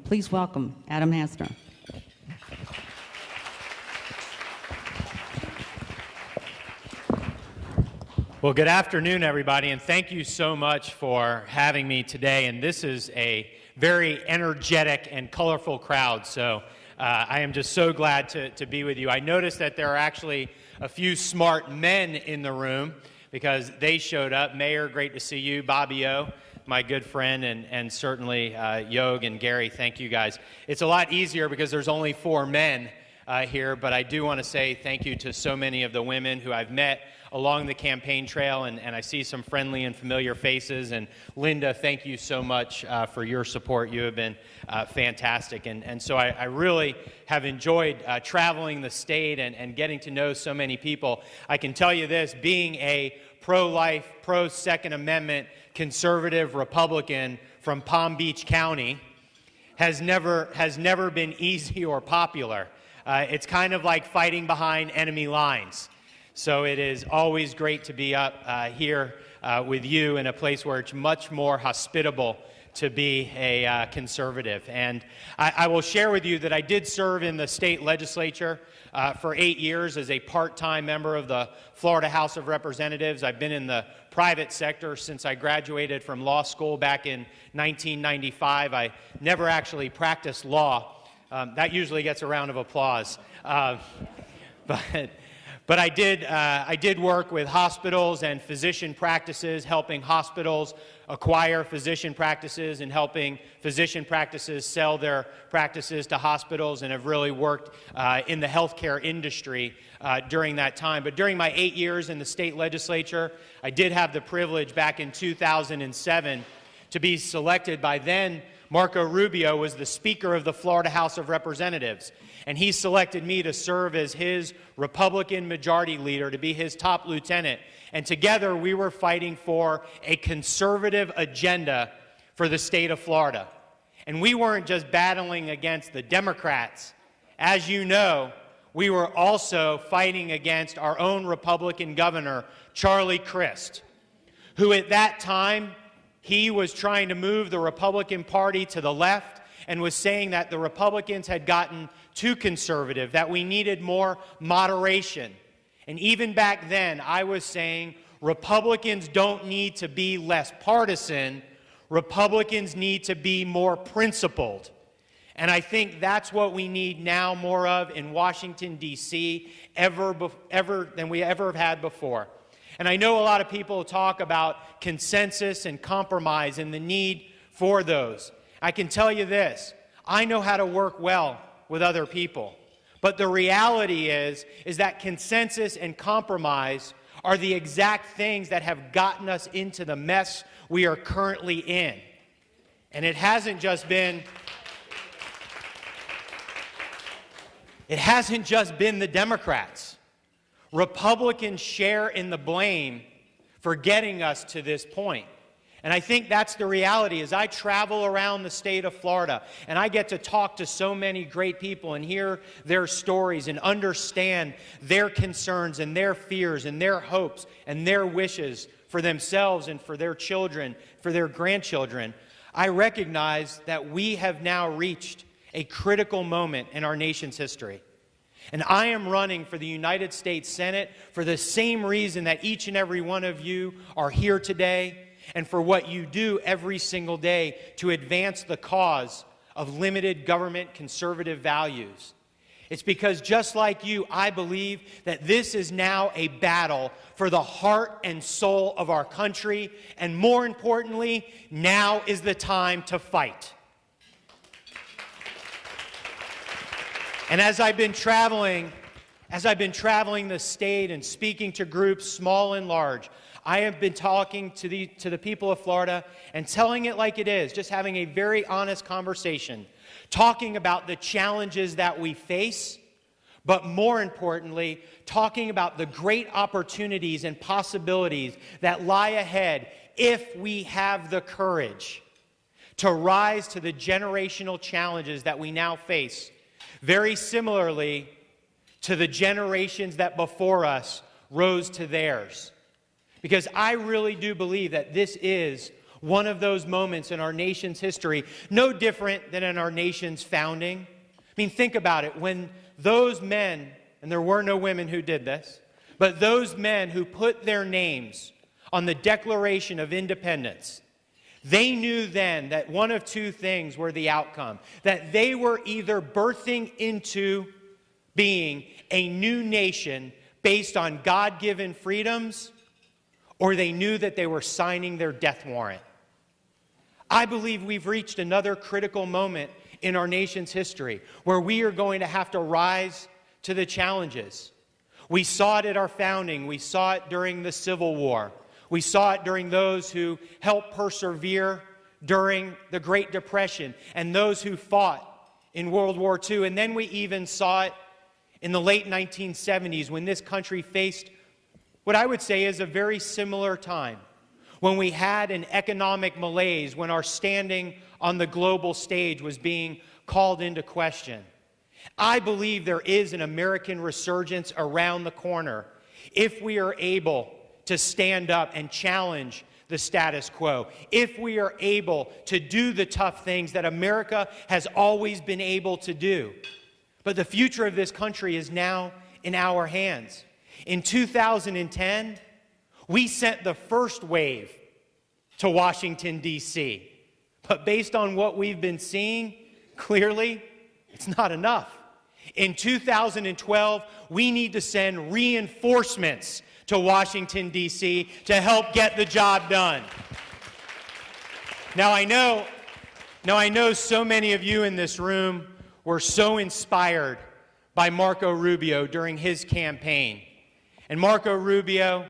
Please welcome Adam Hasner. Well, good afternoon, everybody, and thank you so much for having me today. And this is a very energetic and colorful crowd, so I am just so glad to be with you. I noticed that there are actually a few smart men in the room because they showed up. Mayor, great to see you. Bobby O, my good friend, and certainly Yog and Gary, thank you guys. It's a lot easier because there's only 4 men here, but I do want to say thank you to so many of the women who I've met along the campaign trail, and I see some friendly and familiar faces. And Linda, thank you so much for your support. You have been fantastic. And so I really have enjoyed traveling the state and getting to know so many people. I can tell you this, being a pro-life, pro-Second Amendment, conservative Republican from Palm Beach County has never been easy or popular. It's kind of like fighting behind enemy lines. So it is always great to be up here with you in a place where it's much more hospitable to be a conservative. And I will share with you that I did serve in the state legislature for 8 years as a part-time member of the Florida House of Representatives. I've been in the private sector since I graduated from law school back in 1995. I never actually practiced law. That usually gets a round of applause. But I did work with hospitals and physician practices, helping hospitals acquire physician practices and helping physician practices sell their practices to hospitals, and have really worked in the healthcare industry during that time. But during my 8 years in the state legislature, I did have the privilege back in 2007 to be selected by then Marco Rubio was the Speaker of the Florida House of Representatives, and he selected me to serve as his Republican Majority Leader, to be his top lieutenant. And together we were fighting for a conservative agenda for the state of Florida. And we weren't just battling against the Democrats. As you know, we were also fighting against our own Republican governor, Charlie Crist, who at that time, he was trying to move the Republican Party to the left and was saying that the Republicans had gotten too conservative, that we needed more moderation. And even back then, I was saying Republicans don't need to be less partisan. Republicans need to be more principled. And I think that's what we need now more of in Washington, D.C., than we ever have had before. And I know a lot of people talk about consensus and compromise and the need for those. I can tell you this, I know how to work well with other people. But the reality is that consensus and compromise are the exact things that have gotten us into the mess we are currently in. And it hasn't just been the Democrats. Republicans share in the blame for getting us to this point. And I think that's the reality. As I travel around the state of Florida and I get to talk to so many great people and hear their stories and understand their concerns and their fears and their hopes and their wishes for themselves and for their children, for their grandchildren, I recognize that we have now reached a critical moment in our nation's history. And I am running for the United States Senate for the same reason that each and every one of you are here today, and for what you do every single day to advance the cause of limited government conservative values. It's because just like you, I believe that this is now a battle for the heart and soul of our country, and more importantly, now is the time to fight. And as I've been traveling the state and speaking to groups small and large, I have been talking to the people of Florida and telling it like it is, just having a very honest conversation, talking about the challenges that we face, but more importantly, talking about the great opportunities and possibilities that lie ahead if we have the courage to rise to the generational challenges that we now face, very similarly to the generations that before us rose to theirs. Because I really do believe that this is One of those moments in our nation's history, no different than in our nation's founding. I mean, think about it. When those men, and there were no women who did this, but those men who put their names on the Declaration of Independence, they knew then that one of two things were the outcome. That they were either birthing into being a new nation based on God-given freedoms, or they knew that they were signing their death warrant. I believe we've reached another critical moment in our nation's history where we are going to have to rise to the challenges. We saw it at our founding. We saw it during the Civil War. We saw it during those who helped persevere during the Great Depression and those who fought in World War II. And then we even saw it in the late 1970s when this country faced what I would say is a very similar time, when we had an economic malaise, when our standing on the global stage was being called into question. I believe there is an American resurgence around the corner if we are able to stand up and challenge the status quo, if we are able to do the tough things that America has always been able to do. But the future of this country is now in our hands. In 2010, we sent the first wave to Washington, D.C. But based on what we've been seeing, clearly, it's not enough. In 2012, we need to send reinforcements to Washington, D.C. to help get the job done. Now I know so many of you in this room were so inspired by Marco Rubio during his campaign. And Marco Rubio